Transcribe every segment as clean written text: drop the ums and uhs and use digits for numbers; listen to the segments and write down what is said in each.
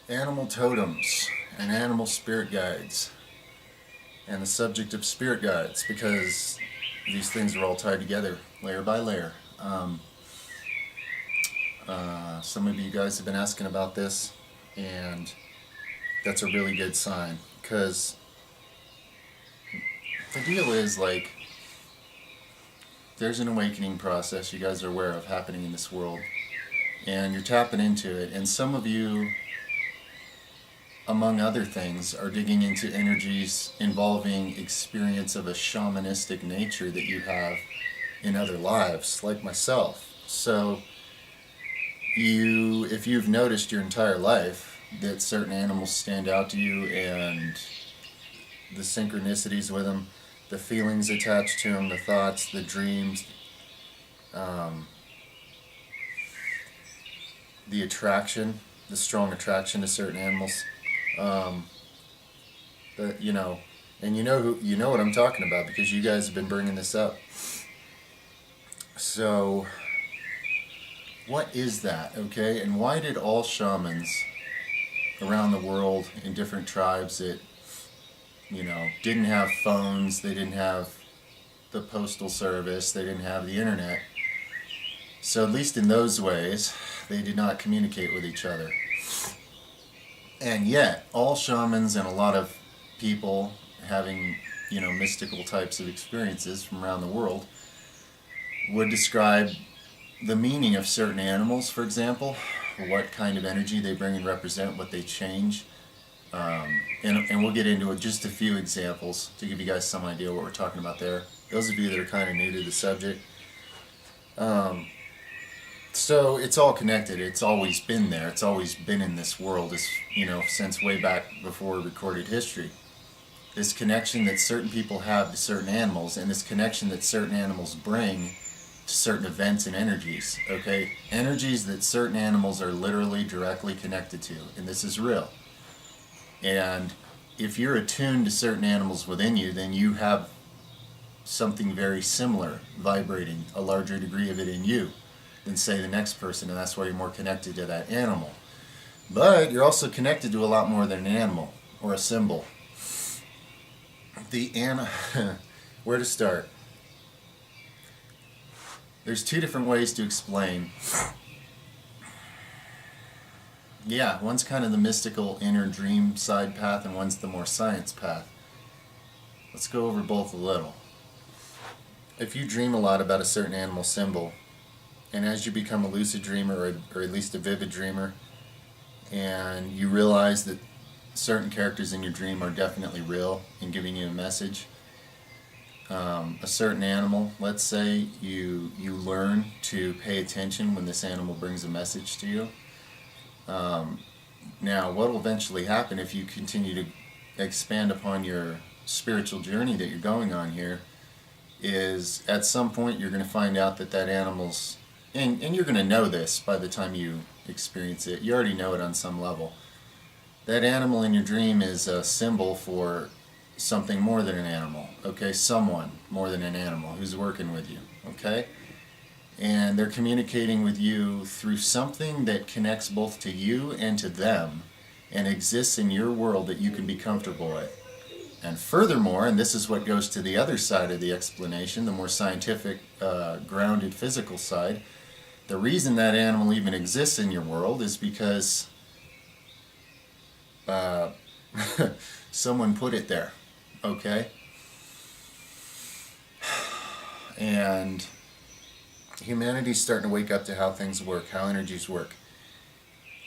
animal totems and animal spirit guides, and the subject of spirit guides, because these things are all tied together layer by layer. Some of you guys have been asking about this, and that's a really good sign, because the deal is, like, there's an awakening process you guys are aware of happening in this world, and you're tapping into it, and some of you, among other things, are digging into energies involving experience of a shamanistic nature that you have in other lives, like myself. So if you've noticed your entire life that certain animals stand out to you, and the synchronicities with them, the feelings attached to them, the thoughts, the dreams, the attraction, the strong attraction to certain animals, that and you know what I'm talking about, because you guys have been bringing this up. So what is that, okay? And why did all shamans around the world in different tribes that didn't have phones, they didn't have the postal service, they didn't have the internet, so at least in those ways they did not communicate with each other, and yet all shamans and a lot of people having mystical types of experiences from around the world would describe the meaning of certain animals, for example, what kind of energy they bring and represent, what they change. And we'll get into it, just a few examples to give you guys some idea what we're talking about there. Those of you that are kind of new to the subject. So it's all connected. It's always been there. It's always been in this world, since way back before recorded history. This connection that certain people have to certain animals, and this connection that certain animals bring to certain events and energies, okay? Energies that certain animals are literally directly connected to, and this is real. And if you're attuned to certain animals within you, then you have something very similar vibrating, a larger degree of it in you than, say, the next person, and that's why you're more connected to that animal. But you're also connected to a lot more than an animal or a symbol. Where to start? There's two different ways to explain. Yeah, one's kind of the mystical inner dream side path, and one's the more science path. Let's go over both a little. If you dream a lot about a certain animal symbol, and as you become a lucid dreamer, or at least a vivid dreamer, and you realize that certain characters in your dream are definitely real and giving you a message, a certain animal, let's say, you learn to pay attention when this animal brings a message to you. Now, what will eventually happen if you continue to expand upon your spiritual journey that you're going on here is, at some point you're going to find out that animal's, and you're going to know this by the time you experience it, you already know it on some level, that animal in your dream is a symbol for something more than an animal, okay? Someone more than an animal who's working with you, okay? And they're communicating with you through something that connects both to you and to them, and exists in your world that you can be comfortable with. And furthermore, and this is what goes to the other side of the explanation, the more scientific, grounded physical side, the reason that animal even exists in your world is because someone put it there, okay? And humanity's starting to wake up to how things work, how energies work.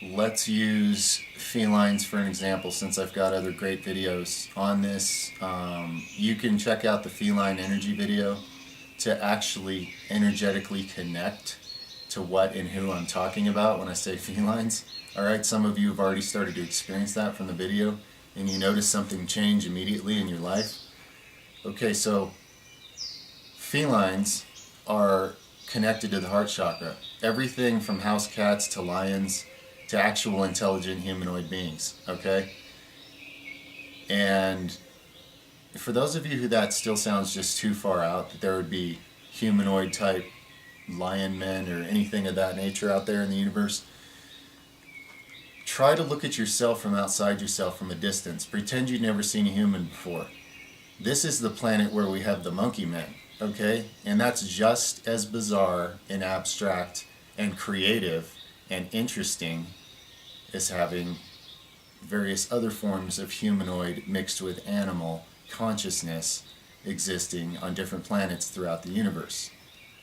Let's use felines for an example, since I've got other great videos on this. You can check out the feline energy video to actually energetically connect to what and who I'm talking about when I say felines. Alright, some of you have already started to experience that from the video, and you notice something change immediately in your life. Okay, so felines are connected to the heart chakra. Everything from house cats to lions to actual intelligent humanoid beings, okay? And for those of you who that still sounds just too far out, that there would be humanoid type lion men or anything of that nature out there in the universe, try to look at yourself from outside yourself from a distance. Pretend you've never seen a human before. This is the planet where we have the monkey men, okay? And that's just as bizarre and abstract and creative and interesting as having various other forms of humanoid mixed with animal consciousness existing on different planets throughout the universe.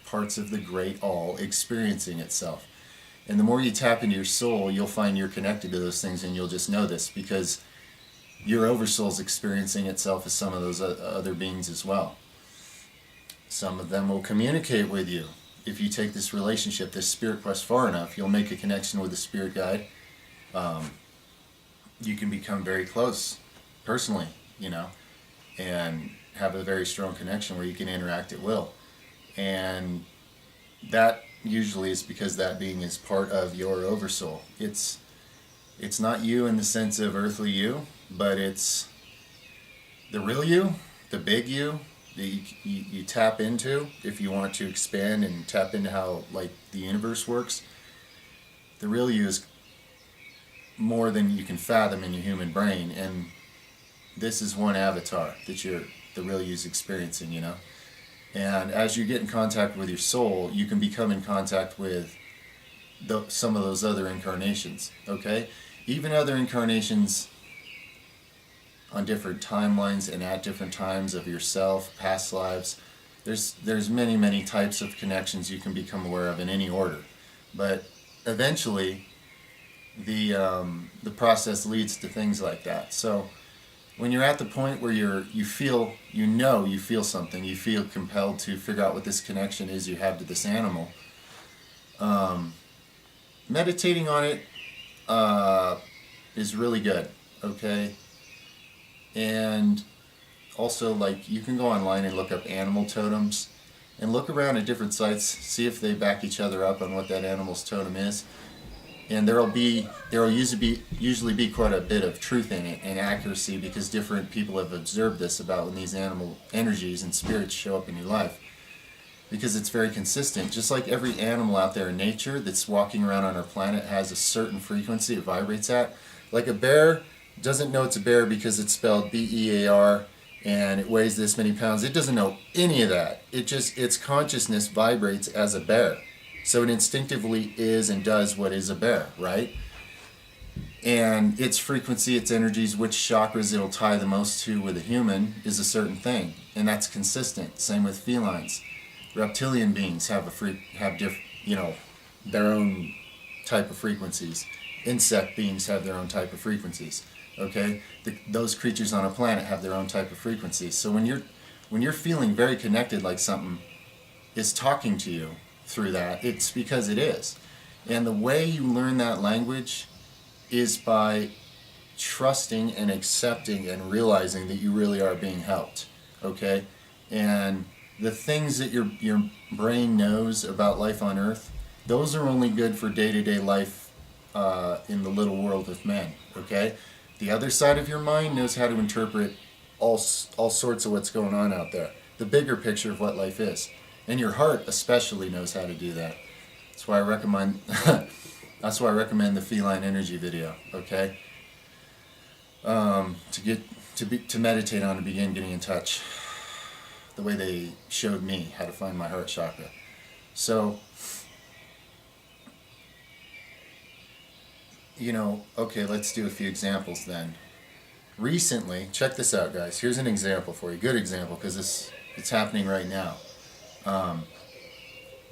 Parts of the great all experiencing itself. And the more you tap into your soul, you'll find you're connected to those things, and you'll just know this because your oversoul's experiencing itself as some of those other beings as well. Some of them will communicate with you. If you take this relationship, this spirit quest far enough, you'll make a connection with a spirit guide. You can become very close personally, you know, and have a very strong connection where you can interact at will. And that usually is because that being is part of your oversoul. It's not you in the sense of earthly you, but it's the real you, the big you that you tap into if you want to expand and tap into how like the universe works. The real you is more than you can fathom in your human brain, and this is one avatar that the real you is experiencing, you know. And as you get in contact with your soul, you can become in contact with some of those other incarnations, okay? Even other incarnations on different timelines and at different times of yourself, past lives. There's many, many types of connections you can become aware of in any order. But eventually, the process leads to things like that. So when you're at the point where you feel something, you feel compelled to figure out what this connection is you have to this animal, meditating on it is really good, okay? And also, like, you can go online and look up animal totems and look around at different sites, see if they back each other up on what that animal's totem is. And there'll usually be quite a bit of truth in it and accuracy, because different people have observed this about when these animal energies and spirits show up in your life, because it's very consistent. Just like every animal out there in nature that's walking around on our planet has a certain frequency it vibrates at. Like a bear doesn't know it's a bear because it's spelled B-E-A-R and it weighs this many pounds. It doesn't know any of that. Its consciousness vibrates as a bear. So it instinctively is and does what is a bear, right? And its frequency, its energies, which chakras it'll tie the most to with a human is a certain thing, and that's consistent. Same with felines. Reptilian beings have their own type of frequencies. Insect beings have their own type of frequencies. Okay, those creatures on a planet have their own type of frequencies. So when you're feeling very connected, like something is talking to you through that, it's because it is. And the way you learn that language is by trusting and accepting and realizing that you really are being helped, okay? And the things that your brain knows about life on Earth, those are only good for day-to-day life in the little world of men, okay? The other side of your mind knows how to interpret all sorts of what's going on out there, the bigger picture of what life is. And your heart especially knows how to do that. That's why I recommend the feline energy video, okay? To meditate on and begin getting in touch, the way they showed me how to find my heart chakra. So, okay, let's do a few examples then. Recently, check this out, guys. Here's an example for you, good example, because it's happening right now.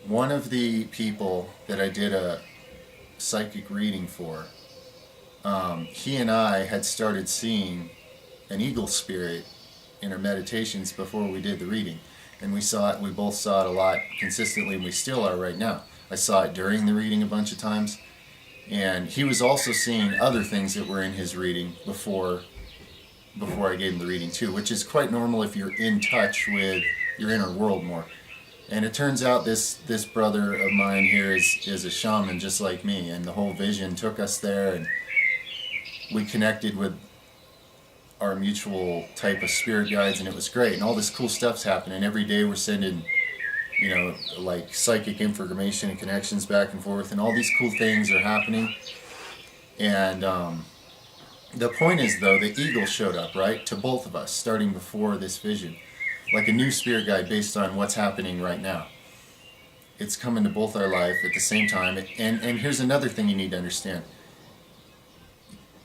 One of the people that I did a psychic reading for, he and I had started seeing an eagle spirit in our meditations before we did the reading. And we both saw it a lot consistently, and we still are right now. I saw it during the reading a bunch of times, and he was also seeing other things that were in his reading before I gave him the reading too, which is quite normal if you're in touch with your inner world more. And it turns out this brother of mine here is a shaman just like me, and the whole vision took us there, and we connected with our mutual type of spirit guides, and it was great. And all this cool stuff's happening. Every day we're sending, like psychic information and connections back and forth, and all these cool things are happening. And the point is, though, the eagle showed up, right, to both of us, starting before this vision, like a new spirit guide based on what's happening right now. It's coming to both our life at the same time. And here's another thing you need to understand.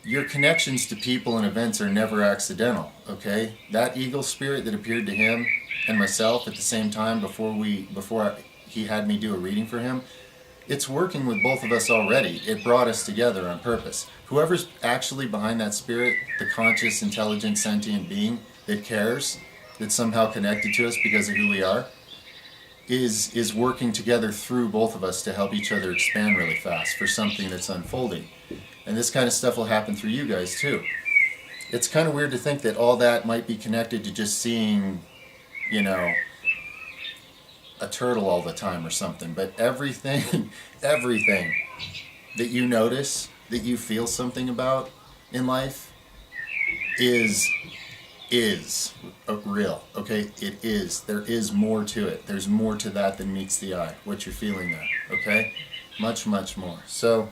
Your connections to people and events are never accidental, okay? That eagle spirit that appeared to him and myself at the same time before he had me do a reading for him, it's working with both of us already. It brought us together on purpose. Whoever's actually behind that spirit, the conscious, intelligent, sentient being that cares, that's somehow connected to us because of who we are, is working together through both of us to help each other expand really fast for something that's unfolding. And this kind of stuff will happen through you guys too. It's kind of weird to think that all that might be connected to just seeing, you know, a turtle all the time or something. But everything, everything that you notice, that you feel something about in life is real, okay? It is. There is more to it. There's more to that than meets the eye, what you're feeling there, okay? Much, much more. So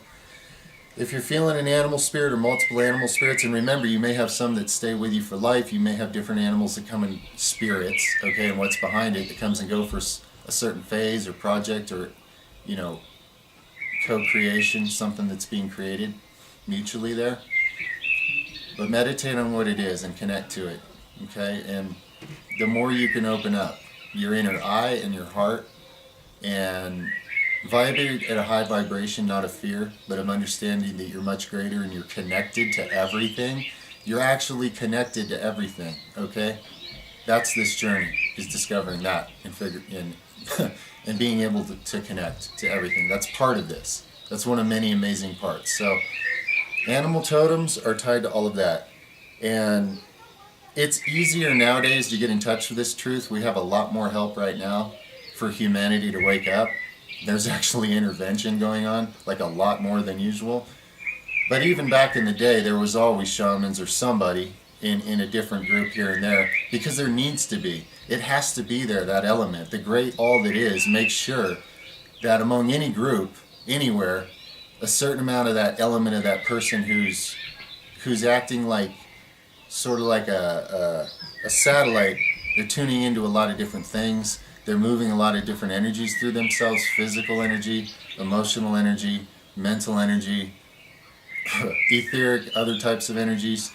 if you're feeling an animal spirit or multiple animal spirits, and remember, you may have some that stay with you for life. You may have different animals that come in spirits, okay, and what's behind it that comes and go for a certain phase or project or, you know, co-creation, something that's being created mutually there. But meditate on what it is and connect to it, okay? And the more you can open up your inner eye and your heart and vibrate at a high vibration, not of fear, but of understanding that you're much greater and you're connected to everything. You're actually connected to everything, okay? That's this journey, is discovering that and being able to connect to everything. That's part of this. That's one of many amazing parts. So animal totems are tied to all of that. And it's easier nowadays to get in touch with this truth. We have a lot more help right now for humanity to wake up. There's actually intervention going on, like a lot more than usual. But even back in the day, there was always shamans or somebody in a different group here and there, because there needs to be. It has to be there, that element. The great all that is makes sure that among any group, anywhere, a certain amount of that element of that person who's acting like sort of like a satellite. They're tuning into a lot of different things. They're moving a lot of different energies through themselves: physical energy, emotional energy, mental energy, etheric, other types of energies,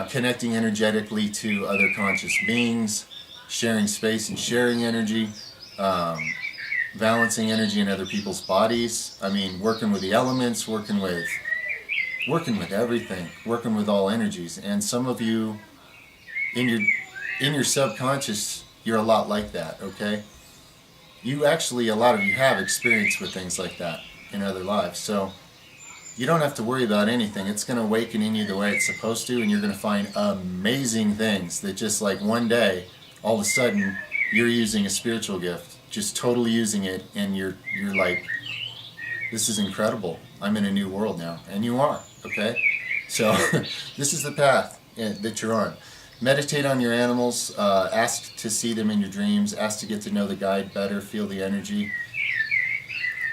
connecting energetically to other conscious beings, sharing space and sharing energy, balancing energy in other people's bodies. I mean, working with the elements, working with everything, working with all energies. And some of you, in your subconscious, you're a lot like that, okay? You actually, a lot of you have experience with things like that in other lives. So you don't have to worry about anything. It's going to awaken in you the way it's supposed to, and you're going to find amazing things that just like one day, all of a sudden, you're using a spiritual gift, just totally using it, and you're like, this is incredible. I'm in a new world now. And you are, okay? So this is the path that you're on. Meditate on your animals. Ask to see them in your dreams. Ask to get to know the guide better. Feel the energy.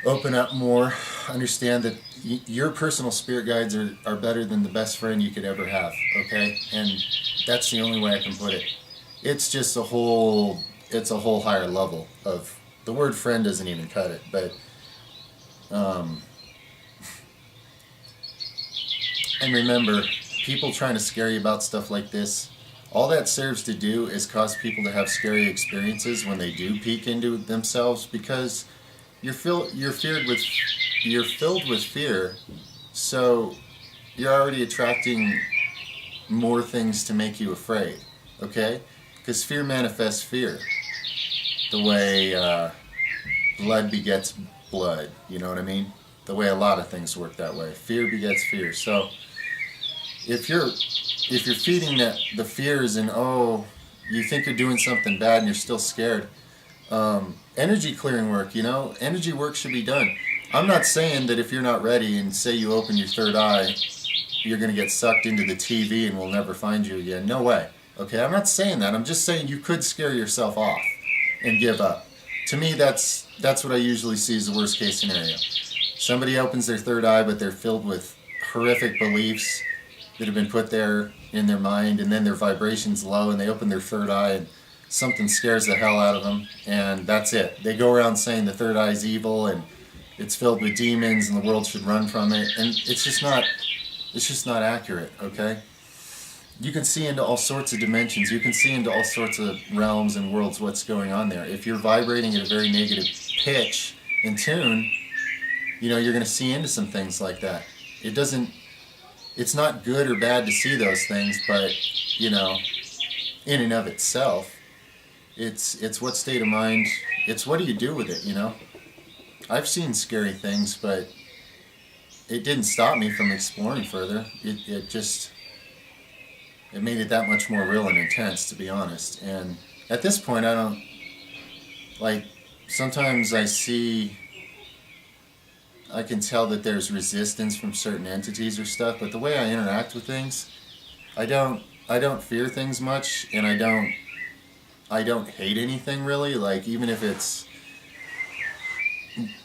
Open up more. Understand that your personal spirit guides are better than the best friend you could ever have, okay? And that's the only way I can put it. It's just it's a whole higher level of, the word friend doesn't even cut it, but and remember, people trying to scare you about stuff like this, all that serves to do is cause people to have scary experiences when they do peek into themselves, because you're filled with fear, so you're already attracting more things to make you afraid, okay? Because fear manifests fear, the way blood begets blood, you know what I mean? The way a lot of things work that way. Fear begets fear. So if you're feeding the fears and, you think you're doing something bad and you're still scared, energy clearing work, energy work should be done. I'm not saying that if you're not ready and say you open your third eye, you're going to get sucked into the TV and we'll never find you again. No way. Okay, I'm not saying that. I'm just saying you could scare yourself off and give up. To me, that's what I usually see as the worst case scenario. Somebody opens their third eye, but they're filled with horrific beliefs that have been put there in their mind, and then their vibration's low, and they open their third eye, and something scares the hell out of them, and that's it. They go around saying the third eye is evil, and it's filled with demons, and the world should run from it, and it's just not accurate, okay? You can see into all sorts of dimensions. You can see into all sorts of realms and worlds what's going on there. If you're vibrating at a very negative pitch and tune, you know, you're going to see into some things like that. It's not good or bad to see those things, but, you know, in and of itself, it's what state of mind, it's what do you do with it, you know? I've seen scary things, but it didn't stop me from exploring further. It made it that much more real and intense, to be honest. And at this point, I don't, like, sometimes I can tell that there's resistance from certain entities or stuff, but the way I interact with things, I don't fear things much, and I don't hate anything really. Like, even if it's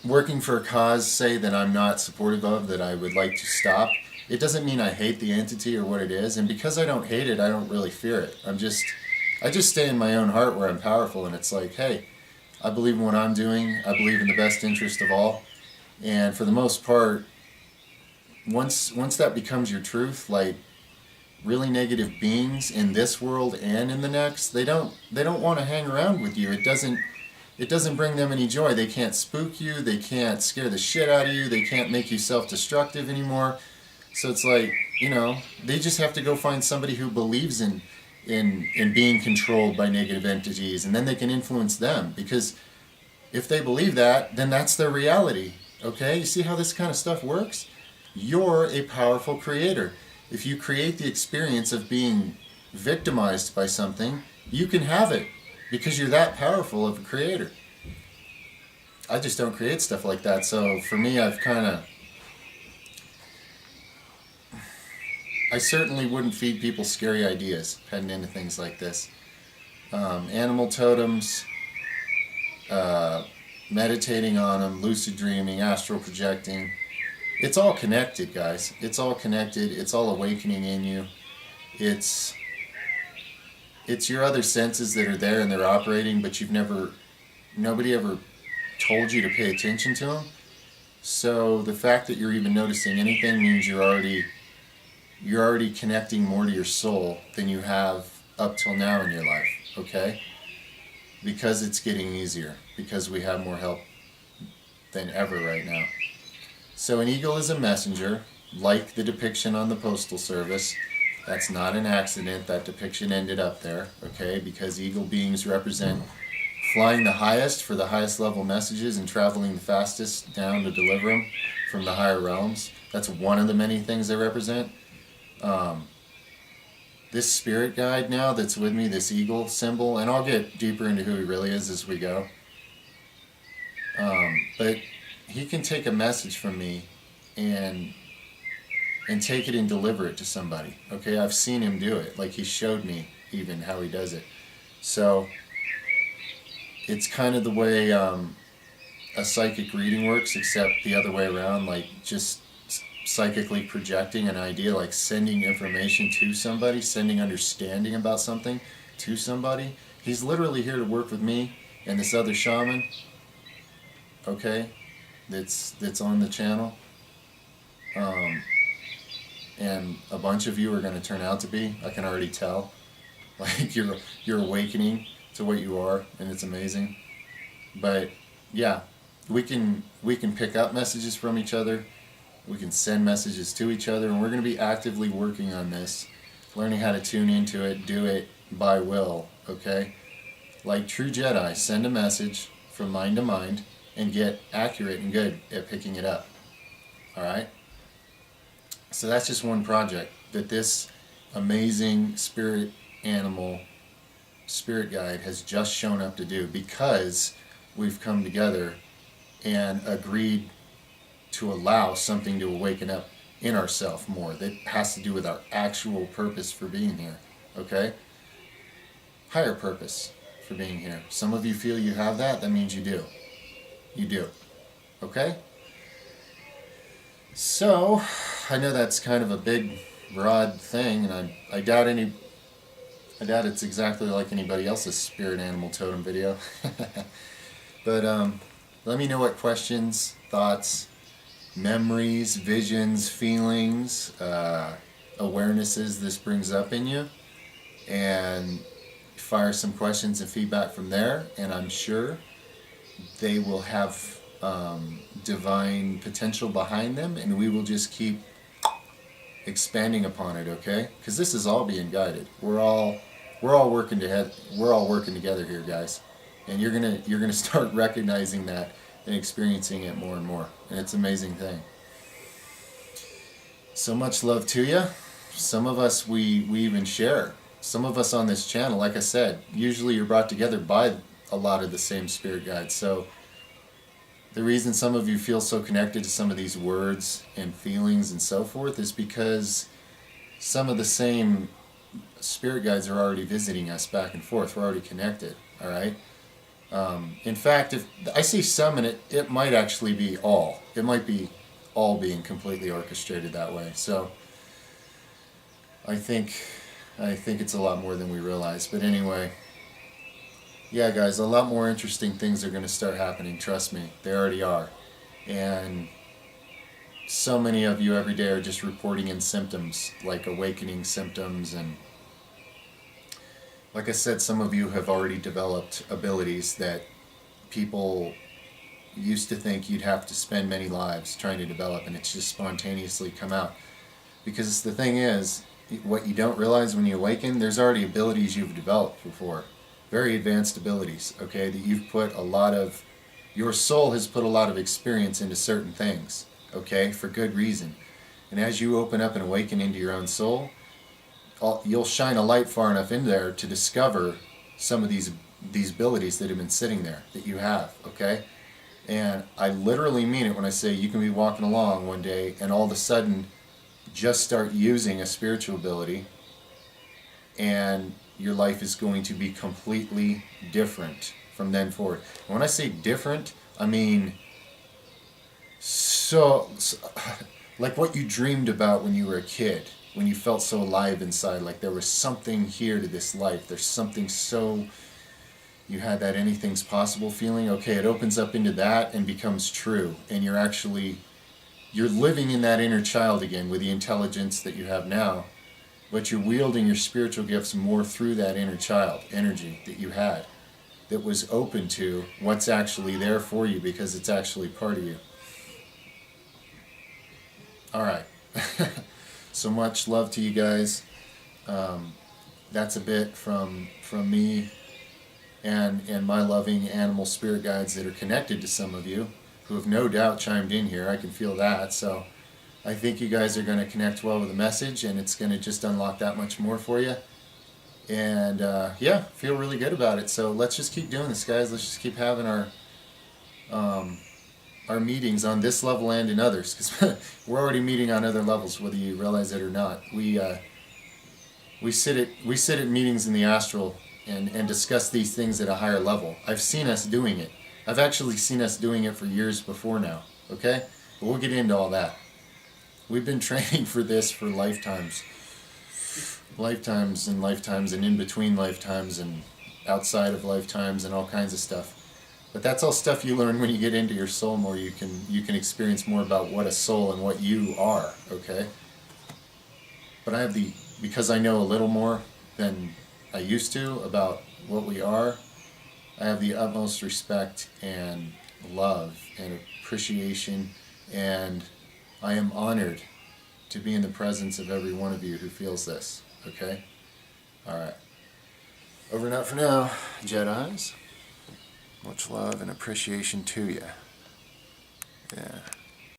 working for a cause, say, that I'm not supportive of, that I would like to stop, it doesn't mean I hate the entity or what it is, and because I don't hate it, I don't really fear it. I just stay in my own heart where I'm powerful, and it's like, hey, I believe in what I'm doing, I believe in the best interest of all, and for the most part, once that becomes your truth, like, really negative beings in this world and in the next, they don't want to hang around with you. It doesn't bring them any joy. They can't spook you, they can't scare the shit out of you, they can't make you self-destructive anymore. So it's like, you know, they just have to go find somebody who believes in being controlled by negative entities, and then they can influence them, because if they believe that, then that's their reality. Okay? You see how this kind of stuff works? You're a powerful creator. If you create the experience of being victimized by something, you can have it, because you're that powerful of a creator. I just don't create stuff like that, so for me, I certainly wouldn't feed people scary ideas heading into things like this. Animal totems, meditating on them, lucid dreaming, astral projecting. It's all connected, guys. It's all connected. It's all awakening in you. It's your other senses that are there and they're operating, but nobody ever told you to pay attention to them. So the fact that you're even noticing anything means you're already connecting more to your soul than you have up till now in your life, okay? Because it's getting easier, because we have more help than ever right now. So an eagle is a messenger, like the depiction on the Postal Service. That's not an accident. That depiction ended up there, okay? Because eagle beings represent flying the highest for the highest level messages and traveling the fastest down to deliver them from the higher realms. That's one of the many things they represent. This spirit guide now that's with me, this eagle symbol, and I'll get deeper into who he really is as we go. But he can take a message from me and take it and deliver it to somebody. Okay, I've seen him do it. Like, he showed me even how he does it. So it's kind of the way a psychic reading works, except the other way around, like just psychically projecting an idea, like sending information to somebody, sending understanding about something to somebody. He's literally here to work with me and this other shaman, okay, that's on the channel. And a bunch of you are going to turn out to be, I can already tell. Like, you're awakening to what you are, and it's amazing. But yeah, we can pick up messages from each other. We can send messages to each other, and we're going to be actively working on this, learning how to tune into it, do it by will, okay? Like true Jedi, send a message from mind to mind and get accurate and good at picking it up, all right? So that's just one project that this amazing spirit animal, spirit guide has just shown up to do, because we've come together and agreed to allow something to awaken up in ourselves more that has to do with our actual purpose for being here, okay? Higher purpose for being here. Some of you feel you have that. That means you do. You do. Okay? So I know that's kind of a big, broad thing, and I doubt it's exactly like anybody else's spirit animal totem video. But let me know what questions, thoughts, memories, visions, feelings, awarenesses this brings up in you, and fire some questions and feedback from there, and I'm sure they will have divine potential behind them, and we will just keep expanding upon it, okay? Because this is all being guided. We're all working together here, guys, and you're gonna start recognizing that and experiencing it more and more, and it's an amazing thing. So much love to you. Some of us we even share. Some of us on this channel, like I said, usually you're brought together by a lot of the same spirit guides. So the reason some of you feel so connected to some of these words and feelings and so forth is because some of the same spirit guides are already visiting us back and forth. We're already connected, all right? In fact, if I see some in it, it might actually be all. It might be all being completely orchestrated that way. So I think it's a lot more than we realize. But anyway, yeah, guys, a lot more interesting things are going to start happening. Trust me, they already are. And so many of you every day are just reporting in symptoms, like awakening symptoms. And like I said, some of you have already developed abilities that people used to think you'd have to spend many lives trying to develop, and it's just spontaneously come out. Because the thing is, what you don't realize when you awaken, there's already abilities you've developed before. Very advanced abilities, okay, that you've put a lot of, your soul has put a lot of experience into certain things, okay, for good reason. And as you open up and awaken into your own soul, you'll shine a light far enough in there to discover some of these abilities that have been sitting there that you have, okay? And I literally mean it when I say you can be walking along one day and all of a sudden just start using a spiritual ability, and your life is going to be completely different from then forward. And when I say different, I mean so like what you dreamed about when you were a kid, when you felt so alive inside, like there was something here to this life. There's something so, you had that anything's possible feeling. Okay, it opens up into that and becomes true, and you're living in that inner child again with the intelligence that you have now, but you're wielding your spiritual gifts more through that inner child energy that you had, that was open to what's actually there for you because it's actually part of you. All right. So much love to you guys. That's a bit from me and my loving animal spirit guides that are connected to some of you, who have no doubt chimed in here. I can feel that. So I think you guys are going to connect well with the message, and it's going to just unlock that much more for you. And yeah, feel really good about it. So let's just keep doing this, guys. Let's just keep having our meetings on this level and in others, because we're already meeting on other levels, whether you realize it or not. We sit at meetings in the astral and discuss these things at a higher level. I've seen us doing it. I've actually seen us doing it for years before now, okay? But we'll get into all that. We've been training for this for lifetimes. Lifetimes and lifetimes and in between lifetimes and outside of lifetimes and all kinds of stuff. But that's all stuff you learn when you get into your soul more. You can experience more about what a soul and what you are, okay? But because I know a little more than I used to about what we are, I have the utmost respect and love and appreciation, and I am honored to be in the presence of every one of you who feels this, okay? Alright. Over and out for now, Jedis. Much love and appreciation to you. Yeah.